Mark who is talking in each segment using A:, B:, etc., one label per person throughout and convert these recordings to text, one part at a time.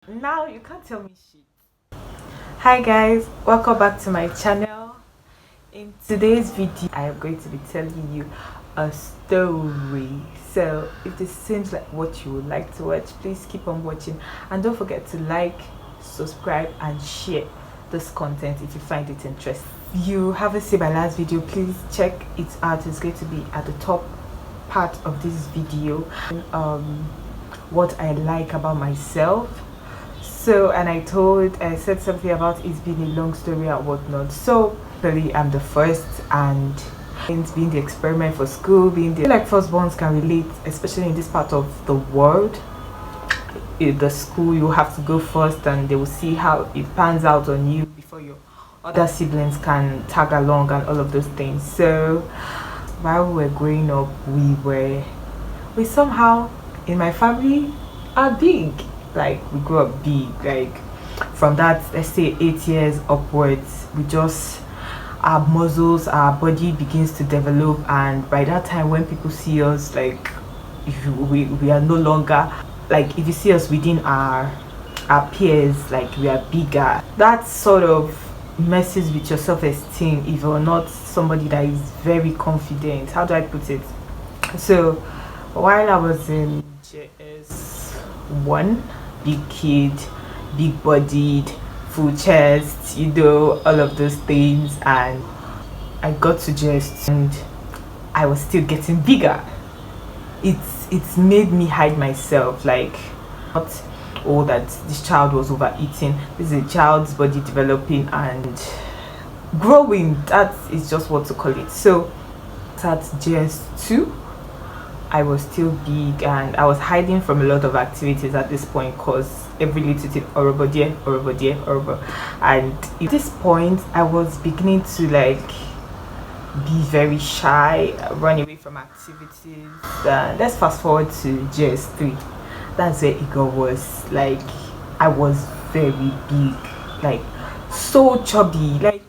A: Now you can't tell me shit. Hi guys, welcome back to my channel. In today's video I am going to be telling you a story. So if this seems like what you would like to watch, please keep on watching and don't forget to like, subscribe and share this content if you find it interesting. If you haven't seen my last video, please check it out. It's going to be at the top part of this video. What I like about myself. So, and I said something about it's been a long story and whatnot. So really I'm the first, and it's being the experiment for school, being the like firstborns can relate, especially in this part of the world. In the school you have to go first and they will see how it pans out on you before your other siblings can tag along and all of those things. So while we were growing up, we somehow in my family are big. Like we grew up big, like from that, let's say 8 years upwards, we just, our muscles, our body begins to develop, and by that time when people see us, like we are no longer, like if you see us within our peers, like we are bigger. That sort of messes with your self-esteem if you're not somebody that is very confident. How do I put it? So while I was in JS1, big kid, big bodied, full chest, you know, all of those things, and I got to JS and I was still getting bigger. It's made me hide myself, like not all that this child was overeating. This is a child's body developing and growing. That is just what to call it. So at JS2 I was still big and I was hiding from a lot of activities at this point because every little thing horrible there, and at this point I was beginning to like be very shy, run away from activities. Let's fast forward to JS3. That's where it got worse. Like I was very big, like so chubby, like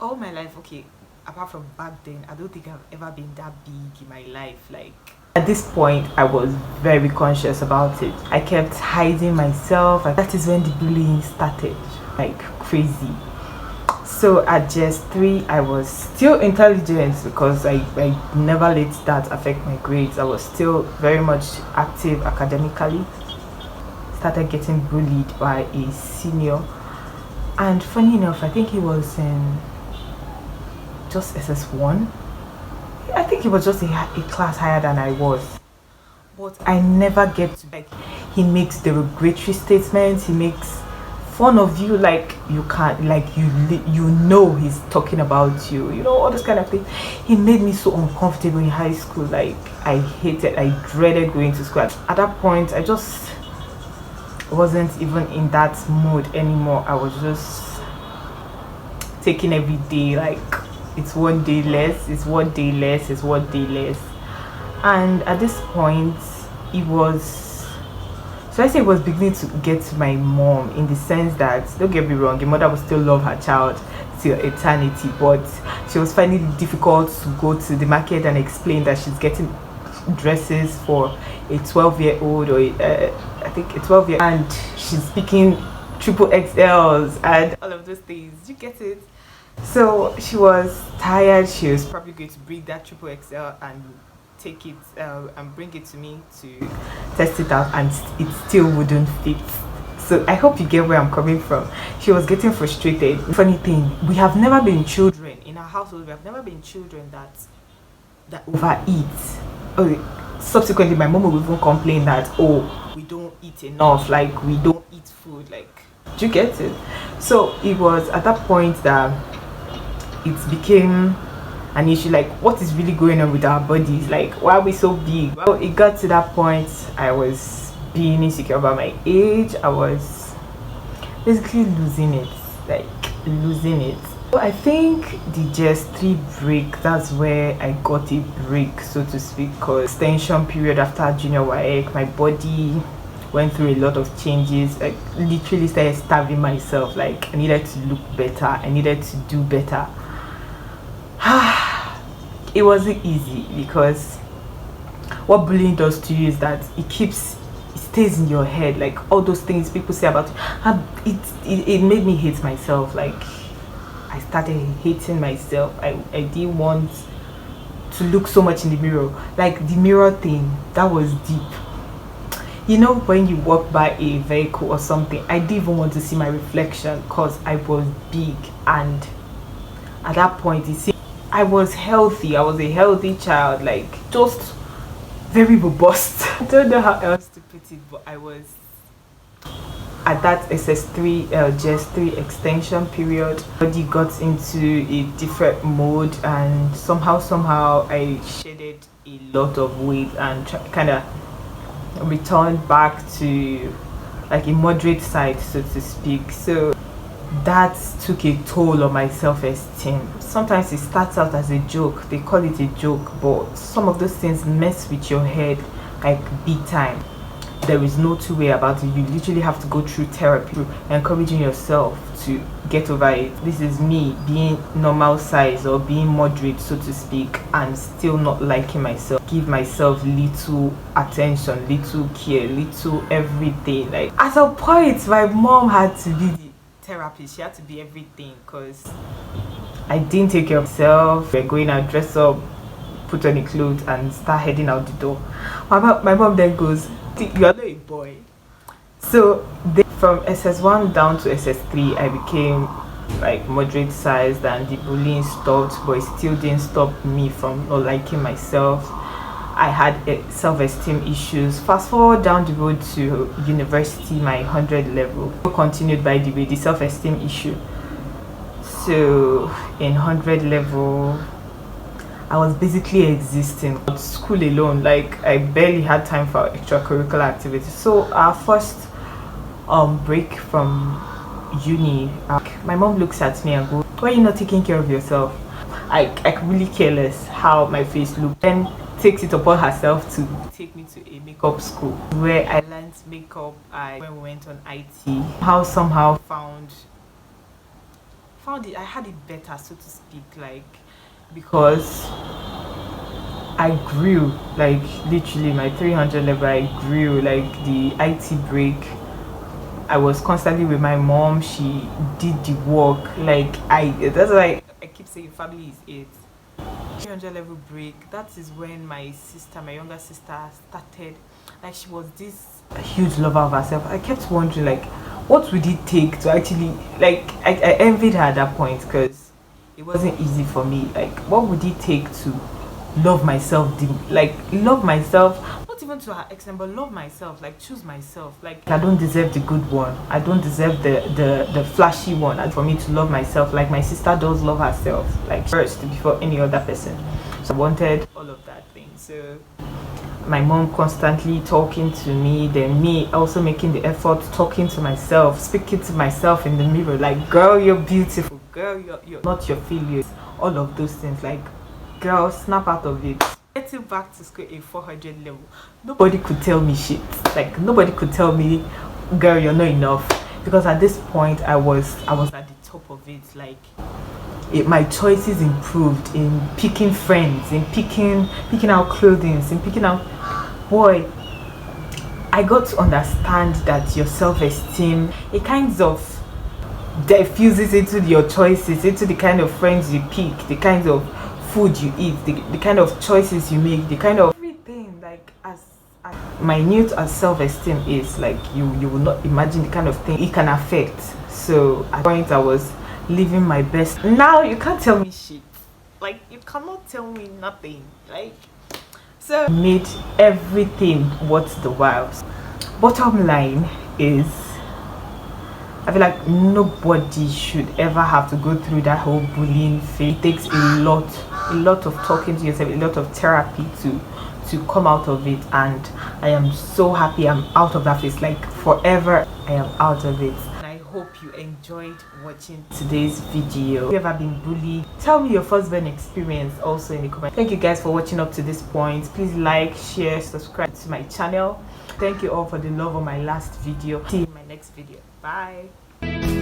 A: all my life. Okay, apart from back then, I don't think I've ever been that big in my life. Like at this point I was very conscious about it. I kept hiding myself. That is when the bullying started like crazy. So at JS3 I was still intelligent because I never let that affect my grades. I was still very much active academically. Started getting bullied by a senior, and funny enough I think he was in just SS1. I think he was just a class higher than I was, but I never get to, like, he makes derogatory statements, he makes fun of you, like you can't, like you know he's talking about you, you know, all this kind of thing. He made me so uncomfortable in high school. Like I dreaded going to school. At that point I just wasn't even in that mood anymore. I was just taking every day like it's one day less, it's one day less, it's one day less. And at this point it was, so I say it was beginning to get to my mom, in the sense that, don't get me wrong, a mother will still love her child till eternity, but she was finding it difficult to go to the market and explain that she's getting dresses for a 12-year-old or I think a 12-year, and she's speaking triple XLs and all of those things. You get it? So she was tired. She was probably going to bring that triple XL and take it and bring it to me to test it out, and it still wouldn't fit. So I hope you get where I'm coming from. She was getting frustrated. Funny thing, we have never been children in our household. We have never been children that overeat. Oh, subsequently my mom will even complain that, oh, we don't eat enough, like we don't eat food. Like, do you get it? So it was at that point that it became an issue, like what is really going on with our bodies, like why are we so big? Well, it got to that point I was being insecure about my age. I was basically losing it. So I think the JS3 break, that's where I got a break, so to speak, because extension period after junior YX, my body went through a lot of changes. I literally started starving myself. Like I needed to look better, I needed to do better. It wasn't easy, because what bullying does to you is that it stays in your head, like all those things people say about you. And it made me hate myself. Like I started hating myself. I didn't want to look so much in the mirror. Like the mirror thing, that was deep. You know, when you walk by a vehicle or something, I didn't even want to see my reflection because I was big, and at that point you see, I was healthy. I was a healthy child, like just very robust. I don't know how else to put it, but I was at that SS3 GS3 extension period. Body got into a different mode, and somehow I shedded a lot of weight and kind of returned back to like a moderate side, so to speak. So that took a toll on my self-esteem. Sometimes it starts out as a joke, they call it a joke, but some of those things mess with your head like big time. There is no two way about it. You literally have to go through therapy, encouraging yourself to get over it. This is me being normal size or being moderate, so to speak, and still not liking myself. Give myself little attention, little care, little everything. Like at a point my mom had to be the therapist. She had to be everything because I didn't take care of myself. We're going out, dress up, put on the clothes and start heading out the door. My mom then goes, "You are not a boy." So from SS1 down to SS3 I became like moderate sized, and the bullying stopped, but it still didn't stop me from not liking myself. I had self-esteem issues. Fast forward down the road to university, my 100 level continued, by the way, the self-esteem issue. So in 100 level I was basically existing at school alone. Like I barely had time for extracurricular activities. So our first break from uni, my mom looks at me and goes, "Why are you not taking care of yourself?" I really careless how my face looked. Then takes it upon herself to take me to a makeup school where I learned makeup. When we went on IT, somehow found it. I had it better, so to speak, like because I grew, like literally my 300 level, I grew. Like the IT break, I was constantly with my mom. She did the work. Like that's why I keep saying family is it. 300 level break, that is when my younger sister started, like she was this huge lover of herself. I kept wondering, like, what would it take to actually, like, I envied her at that point because it wasn't easy for me. Like, what would it take to love myself, love myself, not even to her extent, but love myself, like choose myself. Like I don't deserve the good one, I don't deserve the flashy one. And for me to love myself like my sister does love herself, like first before any other person. So I wanted all of that thing. So my mom constantly talking to me, then me also making the effort, talking to myself, speaking to myself in the mirror, like, girl, you're beautiful, girl, you're not your failures, all of those things. Like, girl, snap out of it. Getting back to school in 400 level, nobody could tell me shit. Like nobody could tell me, girl, you're not enough, because at this point I was at the top of it. Like my choices improved in picking friends, in picking out clothing, in picking out, boy, I got to understand that your self-esteem, it kind of diffuses into your choices, into the kind of friends you pick, the kind of food you eat, the kind of choices you make, the kind of everything. Like as minute as self-esteem is, like you will not imagine the kind of thing it can affect. So at the point I was living my best. Now you can't tell me shit. Like you cannot tell me nothing. Like so made everything worth the while. Bottom line is, I feel like nobody should ever have to go through that whole bullying phase. It takes a lot of talking to yourself, a lot of therapy to come out of it, and I am so happy I'm out of that phase. Like forever I am out of it. And I hope you enjoyed watching today's video. If you ever been bullied, tell me your first-hand experience also in the comments. Thank you guys for watching up to this point. Please like, share, subscribe to my channel. Thank you all for the love of my last video. See you in my next video. Bye.